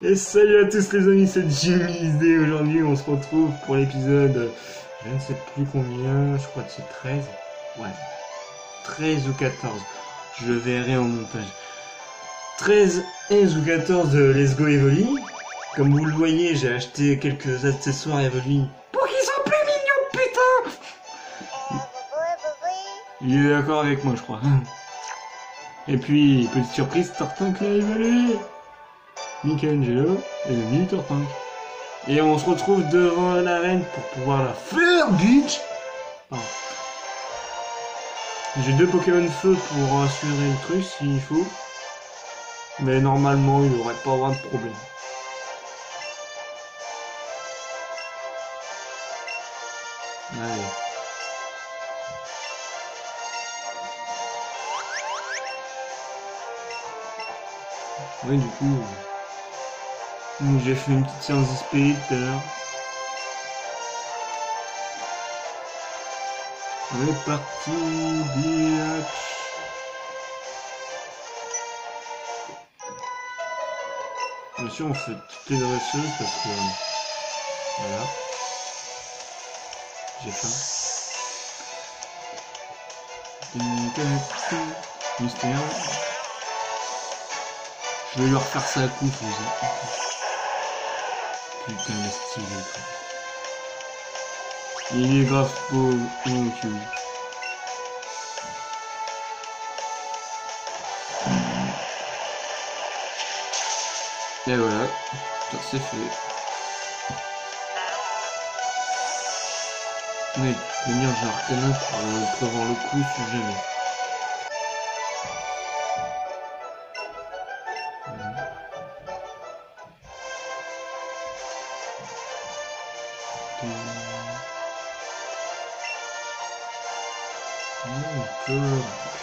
Et salut à tous les amis, c'est JimyXD. Aujourd'hui on se retrouve pour l'épisode, je ne sais plus combien, je crois que c'est 13. Ouais, 13 ou 14, je le verrai en montage. 13, 11 ou 14 de Let's Go Evoli. Comme vous le voyez, j'ai acheté quelques accessoires Evoli pour qu'ils soient plus mignons, putain. Il est d'accord avec moi, je crois. Et puis, petite surprise, Tortank l'a évolué. Michelangelo et le mini Tortank. Et on se retrouve devant l'arène pour pouvoir la faire, bitch. Pardon. J'ai 2 Pokémon feu pour assurer le truc s'il faut. Mais normalement, il n'y aurait pas avoir de problème. Allez. Oui, du coup, j'ai fait une petite séance d'XP tout à l'heure. On est parti, bitch. Bien sûr, on fait toutes les dresseuses parce que... Voilà. J'ai faim. Mystère. Je vais leur faire ça à coup, vous. Putain, le stylé, quoi. Il est grave beau, cute. Et voilà, ça c'est fait. Mais venir genre canin pour avoir le coup sur jamais.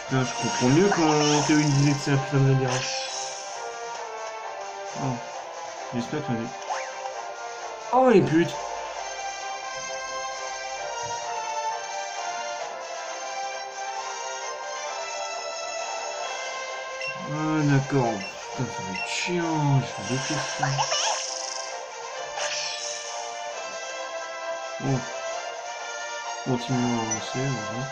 Putain, je comprends mieux quand Théo il disait que c'est un putain de labyrinthe. Oh, j'espère que dit. Oh les putes. Ah d'accord. Putain, ça va être chiant, je déteste ça. Bon. Continuons à avancer, voilà.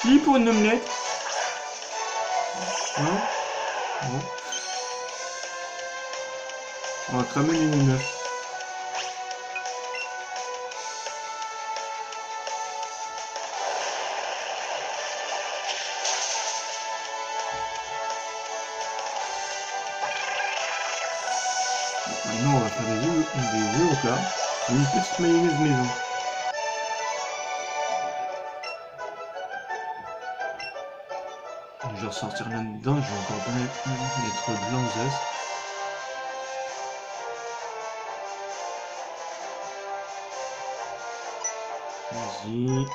Qui pour une omelette? Non? Bon. On va cramer les 9. Maintenant on va faire des œufs au plat. Une petite mayonnaise maison. Je vais ressortir là-dedans, je vais encore bien mettre de l'anxès. Vas-y.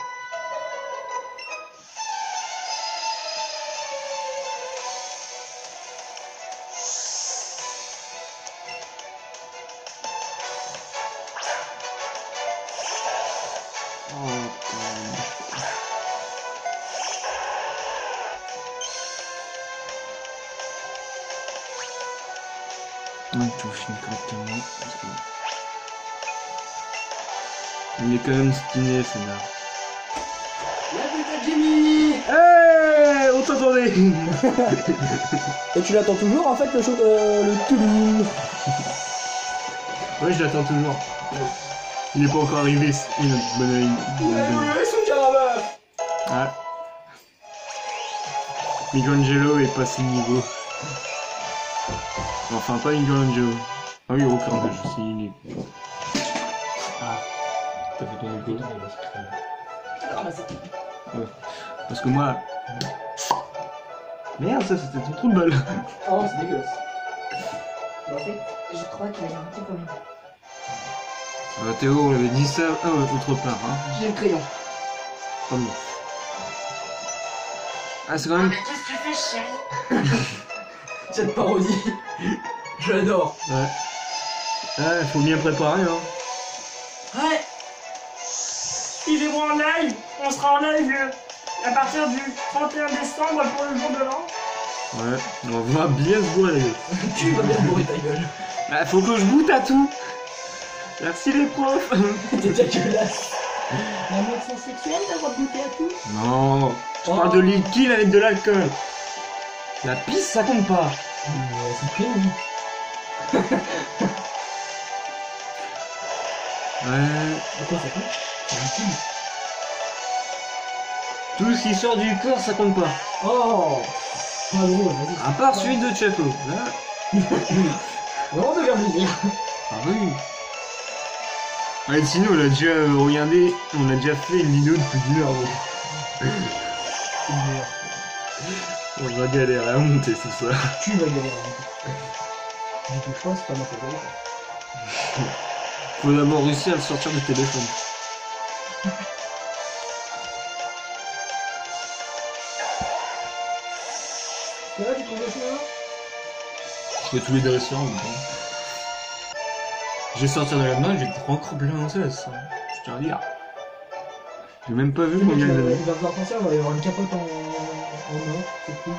Tout finit correctement. Il est quand même stiné, ce nard. La putain Jimmy. Hey, on t'entendait. Et tu l'attends toujours en fait le tout. Oui, je l'attends toujours. Il n'est pas encore arrivé. Il a évolué son caravane. Ah. Michelangelo est passé de niveau. Enfin, pas Michelangelo. Ah oui, aucun de je suis. Ah. T'as fait ton écho. Ouais. Parce que moi... Merde, ça c'était ton trou de balle. Oh, c'est dégueulasse. En fait, je crois qu'il y a un petit problème. Théo, on avait dit ça autre part. Hein. J'ai le crayon. Pas bon. Ah, c'est quand même... Qu'est-ce que tu fais, chérie? Cette parodie. J'adore. Ouais. Ouais, faut bien préparer, hein. Ouais. Suivez-moi en live. On sera en live à partir du 31 décembre pour le jour de l'an. Ouais, on va bien se bourrer la gueule. Tu vas bien bourrer ta gueule. Bah, faut que je goûte à tout. Merci les profs. T'es dégueulasse. La moitié sexuelle d'avoir goûté à tout. Non, je parle de liquide avec de l'alcool. La pisse, ça compte pas. C'est prévu. Ouais, De quoi ça compte? C'est liquide. tout ce qui sort du corps, ça compte pas. Oh. Pas drôle, vas-y. À part celui de Chaco. Là. Vraiment de plaisir. Ah oui. Ouais, sinon, on a déjà regardé, on a déjà fait une vidéo depuis 1 heure. On va galérer à monter tout ça. Tu vas galérer. Je touche pas, c'est pas ma faute. Faut d'abord réussir à le sortir du téléphone. C'est vrai, tu trouves le chemin? Je fais tous les deux restaurants. Je vais sortir de là-dedans, j'ai 3 crocs plein en cesse. Je tiens à dire. J'ai même pas vu combien il y en avait. Il va falloir penser, il va y avoir une capote en or, c'est cool.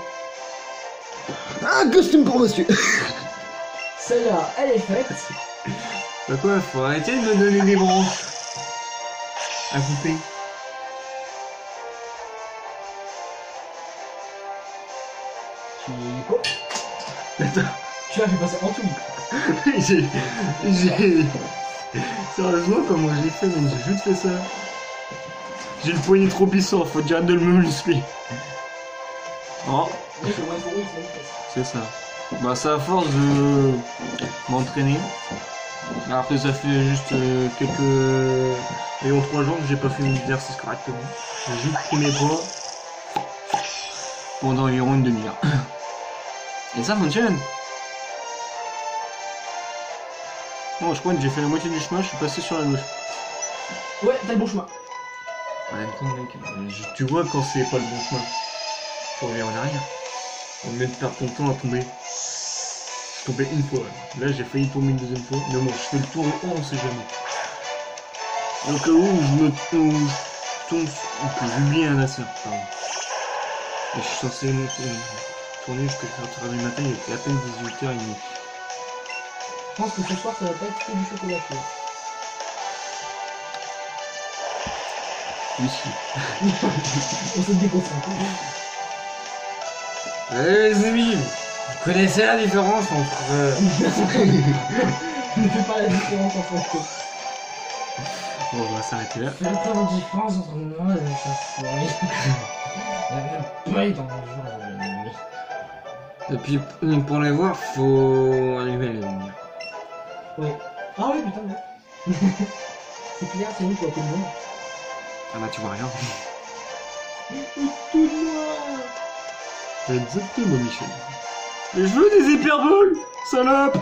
Un costume pour monsieur. Celle-là, elle est faite. Bah quoi, faut arrêter de me donner des branches à couper. Tu quoi? Attends. Tu l'as fait passer en tout. j'ai... Sérieusement, comment j'ai fait, mais j'ai juste fait ça. J'ai le poignet trop puissant, faut dire de le muscler. Oh, Oui, c'est moins pour oui, c'est une c'est ça. Bah c'est à force de m'entraîner. Après ça fait juste quelques... Ayons 3 jours que j'ai pas fait mon exercice correctement. J'ai juste pris mes poids pendant environ une demi-heure. Et ça fonctionne. Bon, je crois que j'ai fait la moitié du chemin, je suis passé sur la gauche. Ouais, t'as le bon chemin. En même temps, mec, tu vois quand c'est pas le bon chemin. Faut revenir en arrière. Au lieu de perdre ton temps à tomber. Je tombais une fois. Là, j'ai failli tomber une deuxième fois. Mais bon, je fais le tour en haut, on sait jamais. Au cas où je me tombe, que j'oublie un ascenseur. Pardon. Et je suis censé tourner jusqu'à 4h du matin, il était à peine 18h30. Je pense que ce soir, ça va pas être que du chocolat chaud. Oui, si. On se déconcentre. Les amis, vous connaissez la différence entre... Ne fais pas la différence entre les choses. Bon, on va s'arrêter là. Fais pas la différence entre moi et le chauve-souris. Il y a même pas eu dans le genre de l'ennemi. Et puis, pour les voir, faut allumer les lumières. Oui. Ah oui, putain, oui. C'est clair, c'est nous qui voit tout le monde. Ah bah, tu vois rien. Tout noir. Exactement, Michel. Mais je veux des hyperboles, salope.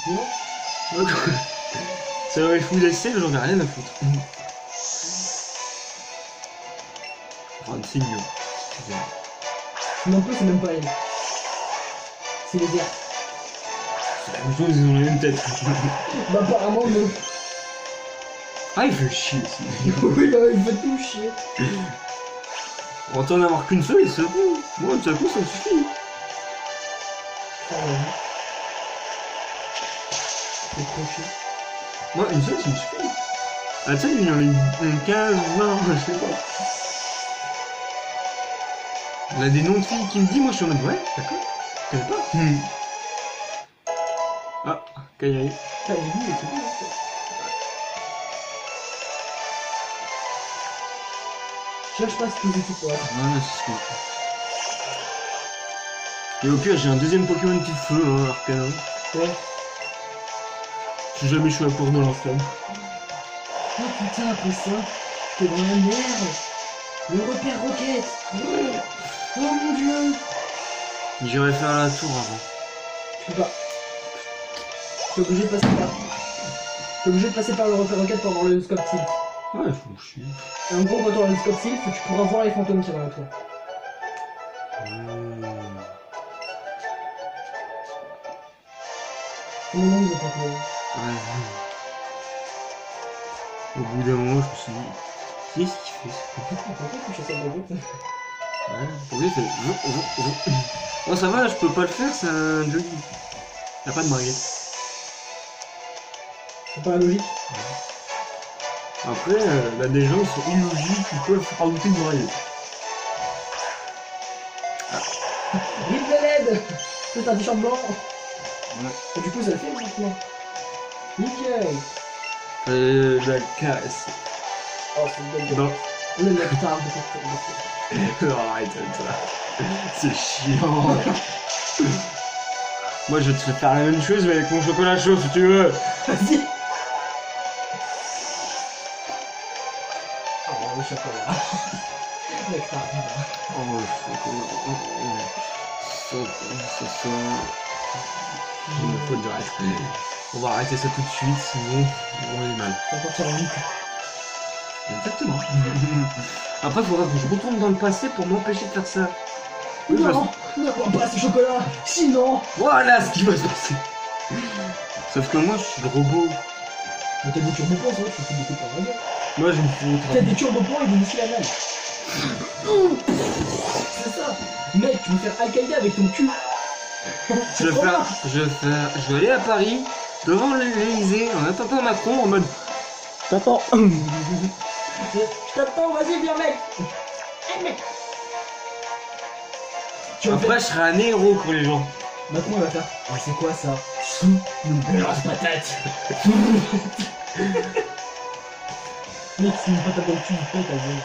Tu vois? Ça aurait fou d'essai, j'en ai rien à foutre. 26 millions. Non plus, c'est même pas elle. C'est les airs. C'est la même chose, ils ont la même tête. Bah apparemment, non. Ah, il fait chier aussi. Oui, là, il fait tout chier. On va en avoir qu'une seule et c'est bon. Moi, tout à coup, ça me suffit. C'est trop chier. Moi, une seule, ça me suffit. Ah, tu sais, il y en a une 15, 20, je sais pas. On a des noms de filles qui me disent, moi, je suis en mode, ouais, d'accord. Je connais pas. Ah, Kayaï. Calme-vous, et c'est bon. Cherche pas ce que c'est pour être. Ouais, c'est ce que... Et au pire, j'ai un deuxième Pokémon qui feu, hein, Arcana. Ouais. Je suis jamais chaud à court dans l'enflamme. Oh putain, après ça, t'es dans la merde. Le repère roquette. Oh mon dieu. J'irai faire la tour avant. Tu peux pas. T'es obligé de passer par. T'es obligé de passer par le repère roquette pour avoir le scope tilt. Ouais, je m'en chie. Et en gros, quand tu auras le scope tilt, tu pourras voir les fantômes qui sont dans la tour. Mon nom, il veut pas que... Ouais. Au bout d'un moment, je me suis dit, qu'est-ce qu'il fait? Pourquoi tu fais ça de route? Ouais, pour lui, il fait. Oh, ça va, là, je peux pas le faire, c'est un jogging. Y'a pas de baguette. C'est pas la logique. Après, là, des gens qui sont illogiques, qui peuvent rajouter une baguette. Vive de l'aide. C'est un t-shirt blanc. Ouais. Et du coup, ça le fait maintenant. Nickel. La casse. Oh, c'est une belle gueule. Non. Le nectar de cette... Non, arrête, toi. C'est chiant. Moi, je vais te faire la même chose, mais avec mon chocolat chaud, si tu veux. Vas-y. Oh, le chocolat. Nectar. Oh, le chocolat. Ça. Il me faut direct. On va arrêter ça tout de suite, sinon on est mal. Ça va partir en vite. Exactement. Après, il faudra que je retourne dans le passé pour m'empêcher de faire ça. Non, ne bois pas ce chocolat. Sinon... Voilà ce qui va se passer. Sauf que moi, je suis le robot. Mais t'as des turbopoints, c'est vrai que tu fais des coups par la gueule. Moi, je me fous. T'as des turbopoints et des missiles à balles. C'est ça. Mec, tu veux faire Al-Qaïda avec ton cul. Je vais aller à Paris, devant l'Elysée, en attendant Macron, en mode... T'attends. Je t'attends, vas-y, viens, mec. Hey, mec. Tu vas Après, faire... je serai un héros pour les gens. Macron, il va faire... Oh, c'est quoi, ça? Une lance-patate. Mec, c'est une patate dans le cul, ta gueule.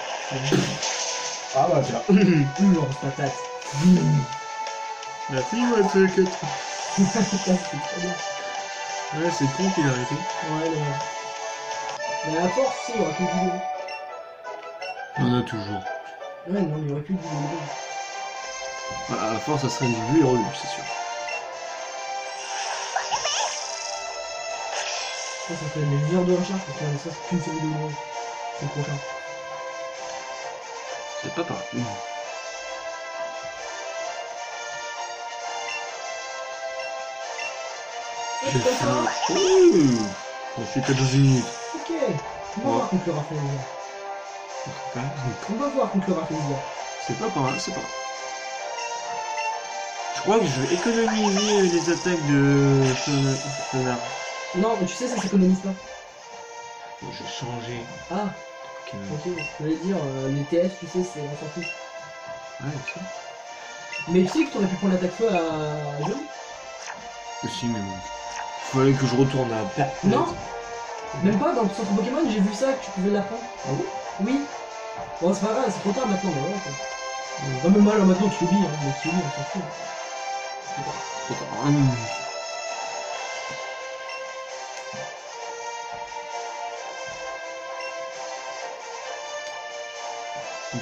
Ah bah tiens. Une lance-patate. Merci, ouais, c'est que... C'est très bien. Ouais, c'est con qu'il a arrêté. Ouais, mais à force, tu sais, il y aura plus de vidéos. Il y en a toujours. Ouais, non, il y aura plus de vidéos. À la force, ça serait du vu et revu, c'est sûr. Ça fait des heures de recherche pour faire ça, c'est qu'une seule vidéo. C'est le prochain. C'est pas pareil. Je fais ça. On fait que 12 minutes. Ok. On va voir contre le Raphaël. On va voir contre le Raphaël. C'est pas pareil, c'est pas. Je crois que je vais économiser les attaques de Sonar. Non, mais tu sais, ça s'économise pas. Je vais changer. Ah, ok. Je voulais dire, les TF, tu sais, c'est on s'en fout. Ouais, ça. Mais tu sais que t'aurais pu prendre l'attaque feu à John? Aussi, mais bon. Fallait que je retourne à Perth. Non. Même pas, dans le centre Pokémon, j'ai vu ça, que tu pouvais l'apprendre. Ah bon? Oui. Bon, c'est pas grave, c'est trop tard maintenant, mais ouais. Non, mais moi, là, maintenant, tu oublies, hein. Mais tu oublies, on s'en fout.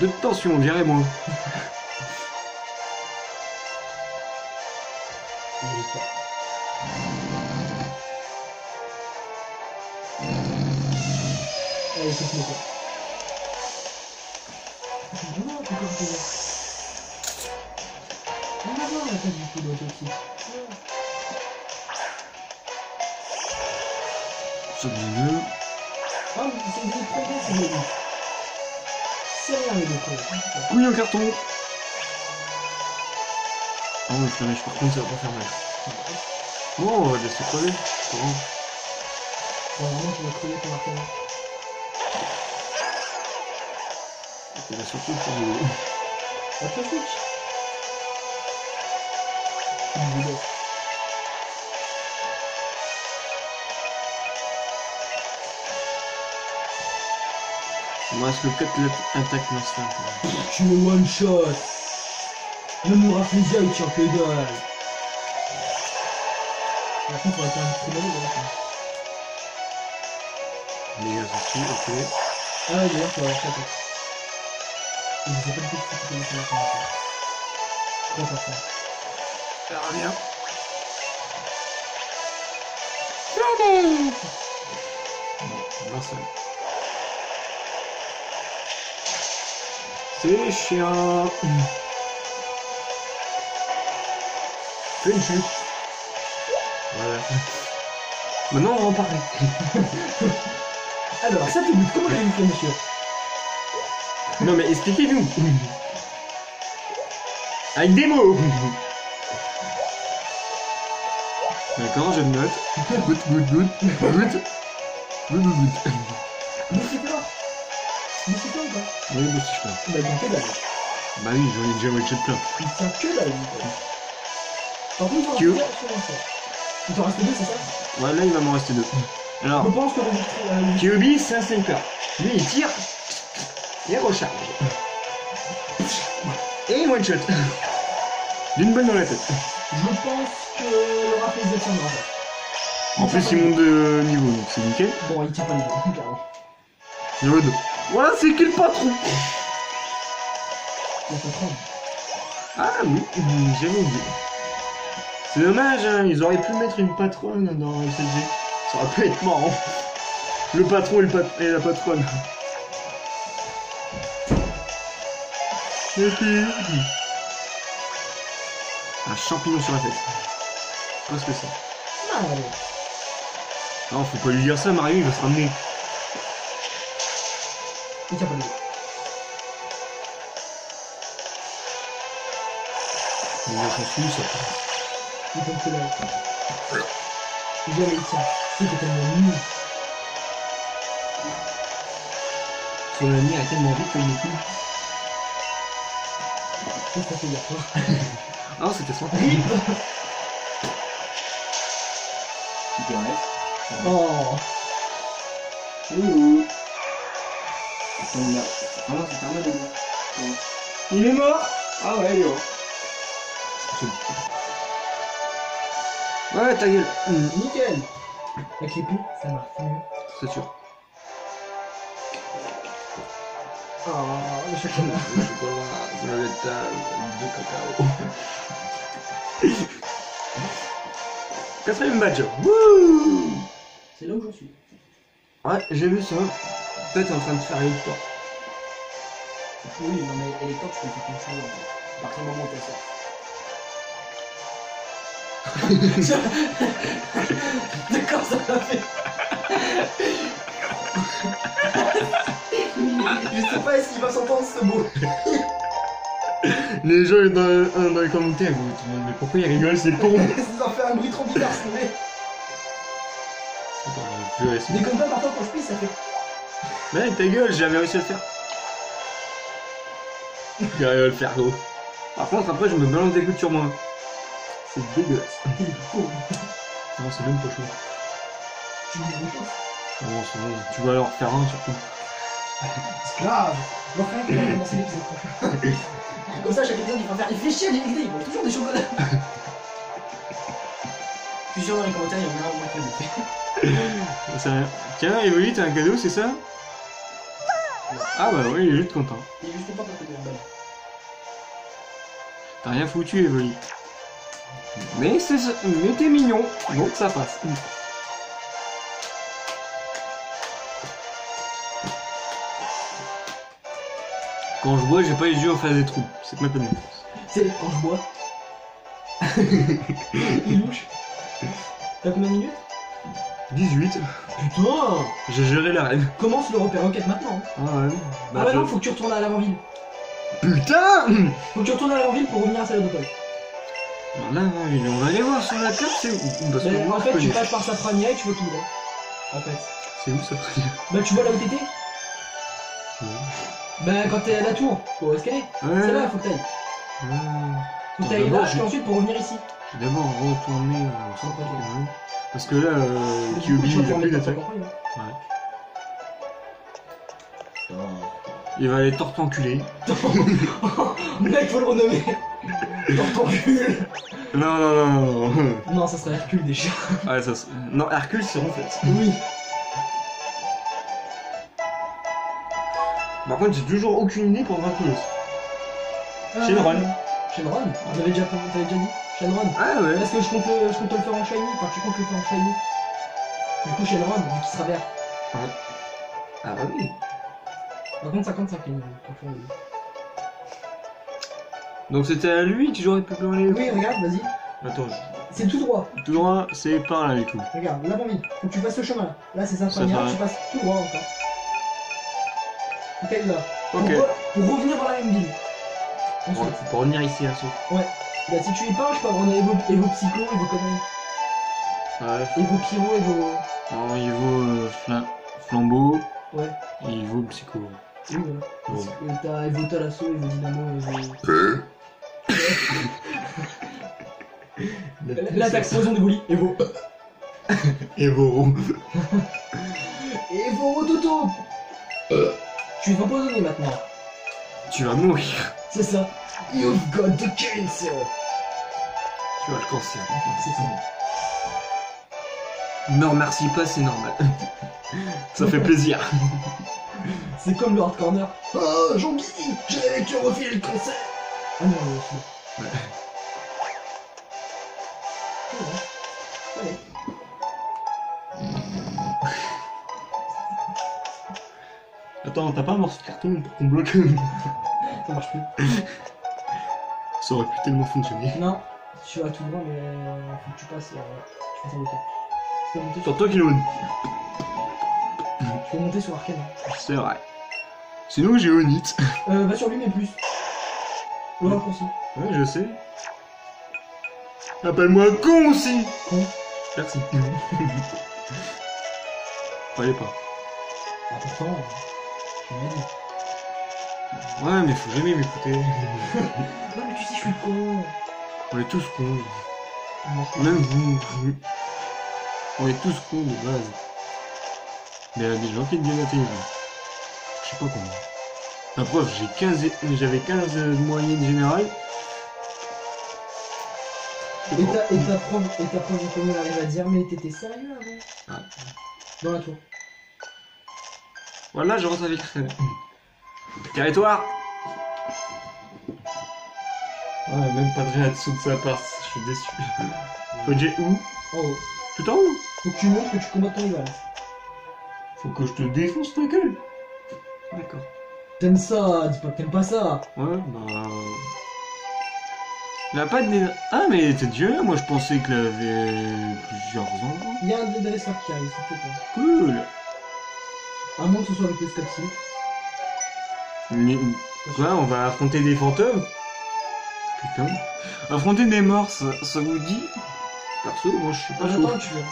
De tension, on dirait moi. Allez, c'est fini, quoi. Non, encore un peu. On va voir la tête du coup d'autoxyde. Ça devient Ah, mais c'est une très bien, c'est bien. C'est rien, les deux, quoi. couille en carton. Oh, le flamèche, par contre, ça va pas faire mal. Bon, on va laisser crever. C'est bon. Bon, vraiment, tu vas crever ton arcane. Il va surtout faire de... La switch. Il me reste que 4 attaques master. Tu me one shot. Le Mouraflesia il tient que dalle. Par contre, on va faire un petit peu de Les gars, aussi, ok. Ah ouais, d'ailleurs, tu vas avoir ça. Je sais pas du tout si tu peux faire ça. Quoi faire ça? Ça revient. Non, ça. C'est chiant. Fais une chute. Voilà. Maintenant, on va en parler. Alors, ça te bute. Comment l'avez-vous fait, monsieur? Non, mais expliquez-nous. Avec des mots. D'accord, je note. Good, good, good. Good. Good, good, good. Bouffez-toi. Bouffez-toi ou pas? Oui, bah, si je peux. Bah, il tient que dalle. Bah oui, j'en ai déjà watché plein. Il tient que dalle, lui. Par contre, Q. il t'en reste deux, c'est ça? Ouais, là, il va m'en rester deux. Alors, Je pense que le Kyubi, c'est un sniper. Lui, il tire. Il recharge. Et one shot. D'une balle dans la tête. je pense que le rap les tiendra pas. En plus, il monte de niveau, donc c'est nickel. Bon, il tient pas le niveau, carrément. Niveau 2. Voilà, c'est qui le patron? Il y a pas trop. Ah oui, j'avais oublié. C'est dommage, hein, ils auraient pu mettre une patronne dans SSG. Ça aurait pu être marrant. Le patron et la patronne. Ok. Un champignon sur la tête. Qu'est-ce que c'est? Ah, allez. Non, faut pas lui dire ça, Mario, il va se ramener. Il tient pas le niveau. Il va s'en foutre, ça. Il tombe que là. Viens, il tient. C'est totalement nul. Son ami a tellement vite comme le coup. Qu'est-ce que ça fait dire, toi? Non, c'était son. RIP. Oh. Ouh. Ah non, c'est un mode de Il est mort. Ah ouais, il est mort. Ouais, ta gueule. Nickel. Avec l'épée, ça marche mieux. C'est sûr. Oh, le chocolat. Le chocolat, le laitage, du cacao. Quatrième badge. Wouh! C'est là où j'en suis. Ouais, j'ai vu ça. Toi, t'es en train de faire une victoire. Oui, non mais elle est top, je peux faire comme ça. À partir du moment où t'as ça. D'accord, ça m'a fait. Je sais pas s'il va s'entendre ce mot. Les gens dans les commentaires, vous vous demandez, mais pourquoi ils rigolent, c'est con. Ça en fait un bruit trop bizarre, c'est vrai. Je vais essayer. Déconne pas, parfois quand je pisse, ça fait. Mais ta gueule, j'ai jamais réussi à le faire. J'arrive à le faire, gros. Par contre, après, je me balance des coups sur moi. C'est dégueulasse. Il est faux. Non, c'est même pas chaud. Tu me dis une chose. Non, c'est bon. Tu vas leur faire un surtout. C'est grave. Je vais faire un qui va commencer l'épisode prochain. Comme ça, chaque épisode, il va faire. Il fait chier, les idées, il veut toujours des chocolats. Je suis sûr dans les commentaires, il y en a un au moins qui a des. C'est rien. Tiens, Evoli, t'as un cadeau, c'est ça? Ah bah oui, il est juste content. Il est juste content parce que t'es en balle. T'as rien foutu, Evoli. Mais t'es mignon, donc ça passe. Quand je bois, j'ai pas les yeux en face des trous. C'est ma peine. C'est quand je bois. Il louche. T'as combien de minutes? 18. Putain! J'ai géré la rêve. Commence le repère roquette maintenant. Ah ouais. Ah bah non, faut que tu retournes à l'avant-ville. Putain! Faut que tu retournes à l'avant-ville pour revenir à Salodopol. Alors là, on va aller voir sur la carte, c'est où? Parce que Mais moi, en je fait, tu connais. passes par Safrania et tu vas tout droit. En fait. C'est où ça? Bah tu vois là où t'étais? Bah quand t'es à la tour, au escalier. C'est là, faut que t'ailles. Faut que Attends, t'ailles d'abord, là, je- et ensuite pour revenir ici. Je vais d'abord retourner au centre. Ouais. Parce que là, Du coup, Kyubi, tu vas il a pouvoir plus mettre ton d'attaque. campagne, hein. Il va aller t'enculer. Mec, faut le renommer. Tortentule. Non, non, non, non, non. Non, ça serait Hercule déjà. Ouais, ça, non, Hercule, c'est en fait. Oui. Par contre, j'ai toujours aucune idée pour Dracoulos. Shenron. Shenron. T'avais déjà dit Shenron. Ah ouais. Parce que je compte le faire en shiny. Enfin, tu comptes le faire en shiny. Du coup, Shenron, vu qu'il sera vert. Ah bah oui. Par contre, 55 lignes. Donc c'était à lui que j'aurais pu parler. Oui, regarde, vas-y. Attends, C'est tout droit. Tout droit, c'est par là du coup. Regarde, la bambine. Faut que tu passes ce chemin là. Là, c'est Saint-Fania, Ça tu passes tout droit encore. Ok, là. Ok. Pour revenir dans la même ville. Ensuite. Pour revenir ici, là, Bah, si tu y parles, je peux apprendre et vos psychos, et vos conneries. Ouais. Et vos pyros, et vos. Alors, il vaut flambeau, Ouais. et il vaut psycho. Oui, voilà. Bon. Et t'as Evo Talasso, Evo Dynamo, Evo. L'attaque poison de Goli, Evo. Et vos Evo Rototo. Tu es empoisonné maintenant. Tu vas mourir. C'est ça. You've got the cancer. Tu vas le cancer. C'est ça. Ne remercie pas, c'est normal. Ça fait plaisir. C'est comme le hard corner. Oh, Jean-Guy, je rêvais que tu refilais le cancer. Ah non, non, Ouais. Allez. Attends, t'as pas un morceau de carton pour qu'on bloque? Ça marche plus. Ça aurait pu tellement fonctionner. Non, tu vas tout droit, mais faut que tu passes. Tu fais ça bloquer. Tu peux monter Sur toi qui l'own. Tu peux monter sur Arcane. C'est vrai. Sinon, j'ai Onit. Va sur lui, mais plus. Le raccourci. Ouais, je sais. Appelle-moi con aussi. Con. Merci. Fallait pas. Ah, pourtant, tu m'as dit. Ouais, mais faut jamais m'écouter. Non, mais tu sais, je suis con. On est tous cons. Ah, non, Même vous. On est tous cons de base. Mais il y a des gens qui deviennent intelligents. Je sais pas comment. La preuve, j'avais 15 de moyenne générale. Et ta prof de commun arrive à dire, mais t'étais sérieux avant? Ah. Dans la tour. Voilà, je rentre avec très bien. Territoire. Ouais, même pas de réaction de sa part, je suis déçu. Faut que j'ai où? En haut. Tout en haut. Faut que tu montres que tu combats ton rival. Faut que je te défonce ta gueule. D'accord. T'aimes ça, dis pas que t'aimes pas ça. Ouais, bah... Il a pas de... Ah, mais t'es déjà là, moi je pensais qu'il avait plusieurs endroits. Il y a un dresseur qui arrive, s'il te plaît. Cool. À moins que ce soit avec les scapsi. Mais... Quoi, on va affronter des fantômes? Putain. Affronter des morts, ça vous dit? Perso, moi je suis pas chaud. Attends, tu viens.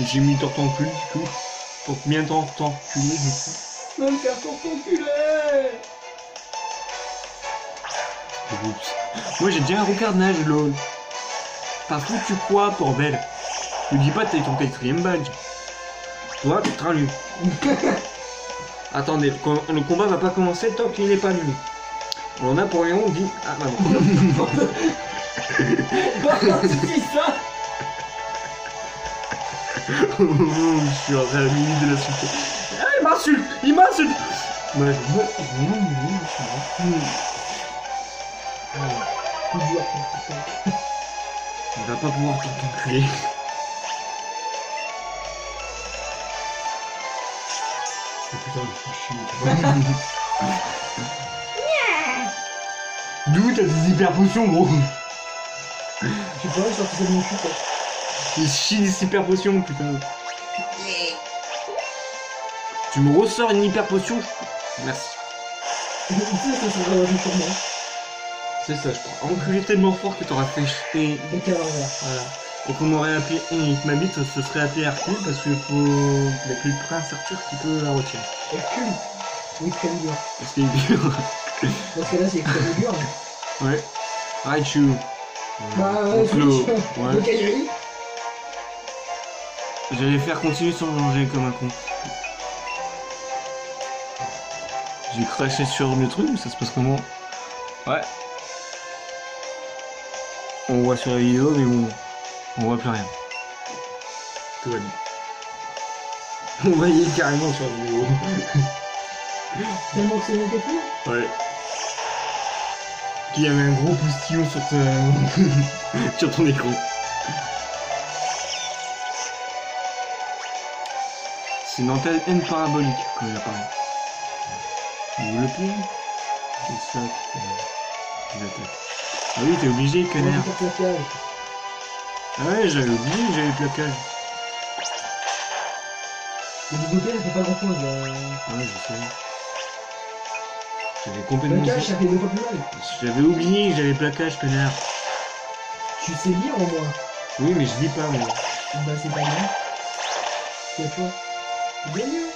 J'ai mis tortentule du coup. Pour bien t'enculer du coup. Va me faire ton enculé. Oups. Moi j'ai déjà un record de nage, lol. T'as foutu quoi, bordel? Ne dis pas que t'as eu ton 4ème badge. Toi, tu te rallumes. Attendez, le combat va pas commencer tant qu'il n'est pas allumé. On a pour Léon, on dit... Ah, bah non. Pourquoi tu dis ça? Je suis en train de la suite. Ah, il m'insulte! Il m'insulte! Ouais, Coup dur, il va pas pouvoir t'enculer. Oh putain, il fait chier. D'où t'as des hyper potions, gros? Je sais pas, je sorti ça de mon cul, quoi. Il chie des hyper potions, putain. Tu me ressors une hyper potion? Merci. Tu sais, ça serait un jeu sur moi. C'est ça, je crois. Enculé tellement fort que t'auras fait chier. Et qu'à l'envers. Voilà. Et qu'on m'aurait appelé ma bite, ce serait appelé Hercule parce qu'il faut. Il n'y a que le prince Arthur qui peut la retirer. Hercule. Ou Excalibur. Parce qu'il est dur. Dans ce cas-là, c'est Excalibur. Ouais. Raichu. Bah, Flo. Le Ouais. Kairi. J'allais faire continuer sans manger comme un con. J'ai craché sur le truc, mais ça se passe comment? Ouais. On voit sur la vidéo, mais bon, on voit plus rien. Tout va bien. On voyait carrément sur la vidéo. Tellement que c'est mon café. Ouais. Qu'il y avait un gros postillon sur, sur ton écran. C'est une antenne parabolique, comme il apparaît. Ou le pied. C'est ça qui l'attaque. Ah oui, t'es obligé, connard. Ah ouais, j'avais oublié que j'avais le placage. Le bigoté, ça fait pas grand chose. Ouais, je sais. J'avais complètement Placage, ça fait 2 fois plus mal. J'avais oublié que j'avais placage, connard. Tu sais lire au moins. Oui, mais je lis pas, moi. Bah, c'est pas bien. C'est quoi? Bien mieux.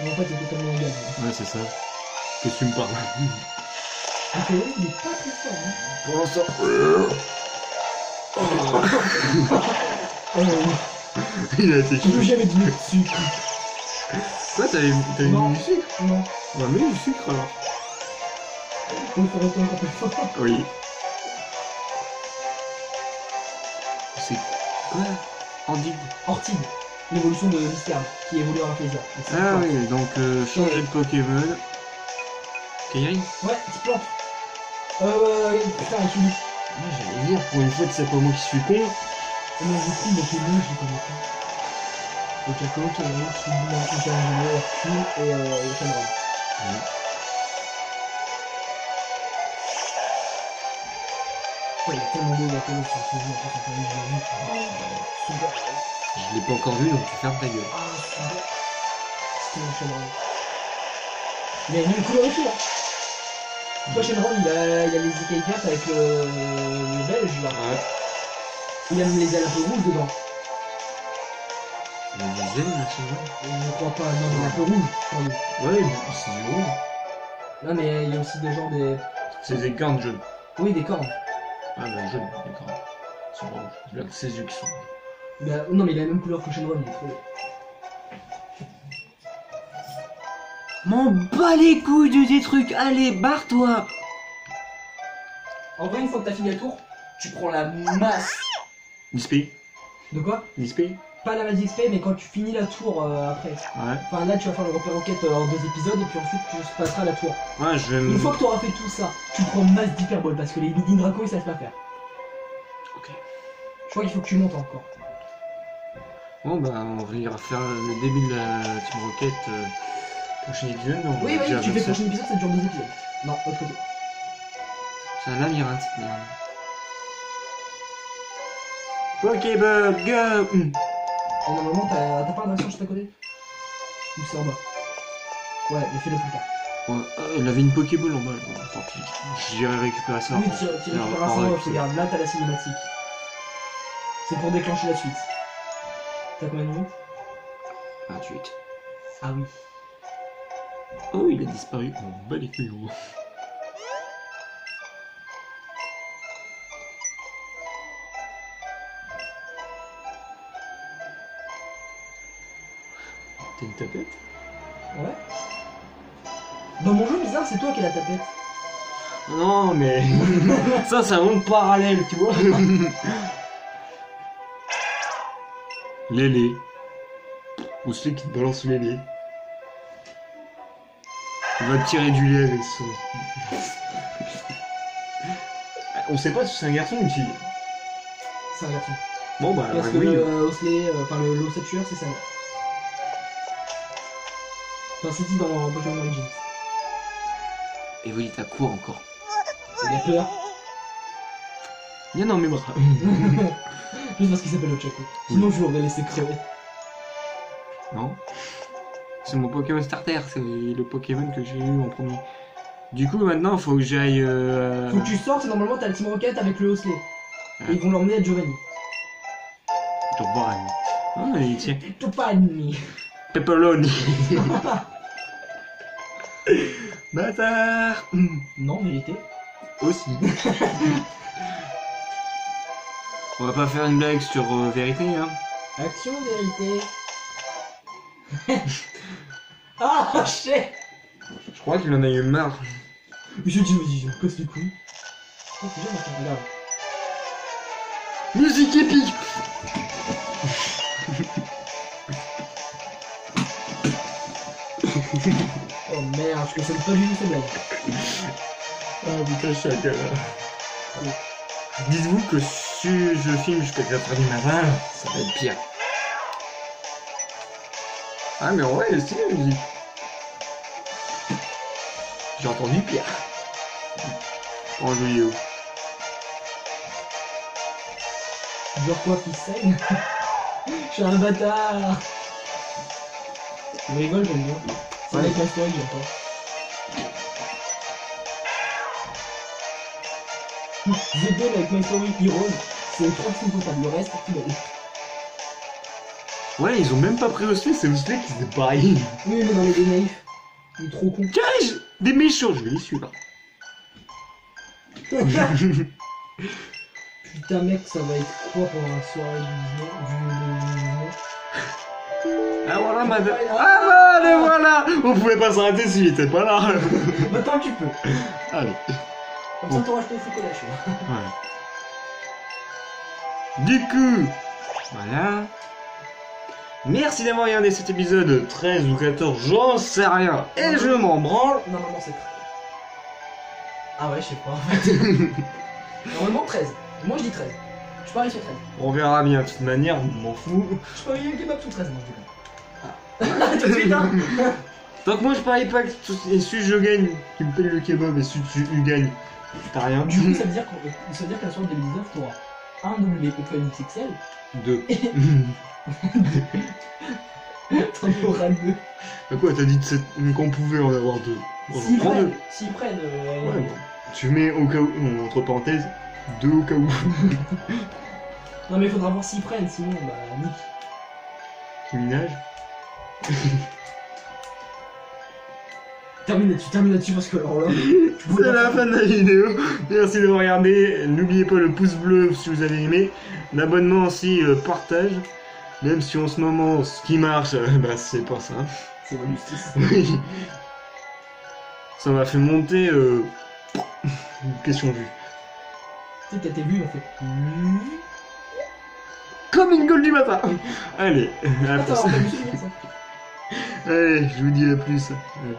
Mais en fait, c'est totalement égal. Ouais, c'est ça. Qu'est-ce que tu me parles? Ok, il est pas très fort, hein. Pour l'instant. Oh, Il a été tu veux jamais du sucre. Quoi, t'avais Non. mis du sucre? Non. On va mettre du sucre alors. On va faire encore plus fort. Oui. C'est quoi? Andy. Ortide, l'évolution de Listerne, qui évolue en plaisir. Ah oui, donc changer de Pokémon. Kairi? Ouais, petite plante. Putain, un tulipe. Moi j'allais dire, pour une fois que c'est pas moi qui suis con. Non, du coup, donc les deux, je les connais pas. Donc il y a Colo, Kairi, Subi, Interangelo, Hercule et Shenron. Ouais. Ouais, il y a tellement d'eau dans Colo, ça se joue, après ça fait une journée. Super. Je l'ai pas encore vu, donc tu fermes ta gueule. Ah, super. C'était mon Shenron. Il a une nouvelle couleur et tout, hein. Toi, Shenron, il a les écailles vertes avec le belge, là. Ouais. Il a même les ailes un peu rouges dedans. Il y a des ailes, là, Je ne crois pas, non, il est un peu rouge sur lui. Ouais, c'est du rouge. Non, mais il y a aussi des gens des. C'est des cornes jaunes. Oui, des cornes. Ah bah jaune, les cornes. Ils sont rouges. C'est là que ses yeux qui sont. Mais, non, mais il a la même couleur que Shenron, il est trop. M'en bats les couilles de tes trucs, allez, barre-toi. En vrai, une fois que t'as fini le tour, tu prends la masse. Display. De quoi? Display. Pas la masse d'XP, mais quand tu finis la tour après. Ouais. Enfin, là, tu vas faire le repère enquête en 2 épisodes, et puis ensuite, tu passeras à la tour. Ouais, je vais Une me. fois que tu auras fait tout ça, tu prends masse d'hyperbole, parce que les Leading Draco, ils savent pas faire. Ok. Je crois qu'il faut que tu montes encore. Bon bah on va y refaire le début de la Team Rocket prochain épisode. on Oui, va oui, dire tu fais le ça. prochain épisode, ça dure 2 épisodes. Non, autre côté. C'est un labyrinthe cette merde. Pokéball, go. Et normalement, t'as pas un action juste à côté? Ou c'est en bas? Ouais, mais fais-le plus tard. Ouais, elle avait une Pokéball en bas, bon, tant pis. J'irai récupérer ça. Oui, après. tu récupères En un vrai, off, regarde, là t'as la cinématique. C'est pour déclencher la suite. T'as combien de minutes? 28. Ah oui. Oh, il a disparu. On bat les couilles gros. T'as une tapette? Ouais. Dans mon jeu bizarre, c'est toi qui as la tapette. Non, mais ça, c'est un monde parallèle, tu vois. Lélé. Ou celui qui te balance le lait. Il va te tirer du lait avec son. On sait pas si c'est un garçon ou une fille. C'est un garçon. Bon bah Parce que oui. le Osley, enfin le l'ossature, c'est ça. Enfin, c'est dit dans Pokémon Origins. Et oui, t'as court encore. Il a peur. Viens dans mes bras. Juste parce qu'il s'appelle Ochako. Sinon, je l'aurais laissé crever. Non. C'est mon Pokémon Starter, c'est le Pokémon que j'ai eu en premier. Du coup, maintenant, il faut que j'aille. Faut que tu sortes et normalement, t'as le Team Rocket avec le Osley. Ouais. Et ils vont l'emmener à Giovanni. Giovanni. Ah, il tient. Topani. Pepperoni. Bâtard. Non, vérité. Aussi. On va pas faire une blague sur vérité, hein. Action, vérité. Ah, shit. Je crois qu'il en a eu marre. Monsieur Giovanni, je me casse les couilles. Oh, c'est déjà maintenant, regarde. Musique épique. Oh merde, je connais pas du tout cette blague. Ah putain, je suis à galère. Dites-vous que si je filme jusqu'à 4h du matin, ça va être pire. Ah mais en vrai, c'est la musique. J'ai entendu Pierre. En vidéo. Genre quoi qui saigne. Je suis un bâtard. Je rigole, j'aime bien. C'est avec la story, j'aime pas. The Game avec My Story Heroes, c'est 3 films total, le reste, tout belle. Ouais, ils ont même pas pris Osley, c'est Osley qui se dépareille. Oui, mais dans les naïfs, il est trop con. Tiens, des méchants, je vais les suivre. Putain, mec, ça va être quoi pendant la soirée du 19 Ah voilà, madame. Ah bah, les voilà. On pouvait pas s'arrêter s'il était pas là. Bah, tant que tu peux. Allez. Comme ça, t'auras acheté au chocolat chaud. Voilà. Du coup, voilà. Merci d'avoir regardé cet épisode 13 ou 14, j'en sais rien. Et je m'en branle. Normalement, c'est 13. Ah ouais, je sais pas en fait. Normalement, 13. Moi, je dis 13. Je parie sur 13. On verra bien, de toute manière, on m'en fout. Je parie un kebab sous 13, moi, je dis. Ah, tout de suite, hein. Donc moi je parie pas que et si je gagne, tu me payes le kebab et si tu gagne, t'as rien. Du coup, ça veut dire qu'à la soirée 2019, t'auras un WP XXL. 2. T'en auras 2. Bah quoi, t'as dit qu'on pouvait en avoir 2. S'ils Prends 2. prennent, s'ils prennent. Ouais, bon. Tu mets au cas où, entre parenthèses, 2 au cas où. Non, mais il faudra voir s'ils prennent, sinon, bah, nique. Qui minage. Termine là-dessus parce que alors là. C'est la fin de la vidéo. Merci d'avoir regardé. N'oubliez pas le pouce bleu si vous avez aimé. L'abonnement aussi, partage. Même si en ce moment, ce qui marche, bah c'est pas ça. C'est la justice. Oui. Ça m'a fait monter question vue. Tu sais, t'as tes vues, on fait. Comme une gueule du matin. Allez, à la Attends, prochaine. on va me suivre, ça. Allez, je vous dis à plus. Ouais.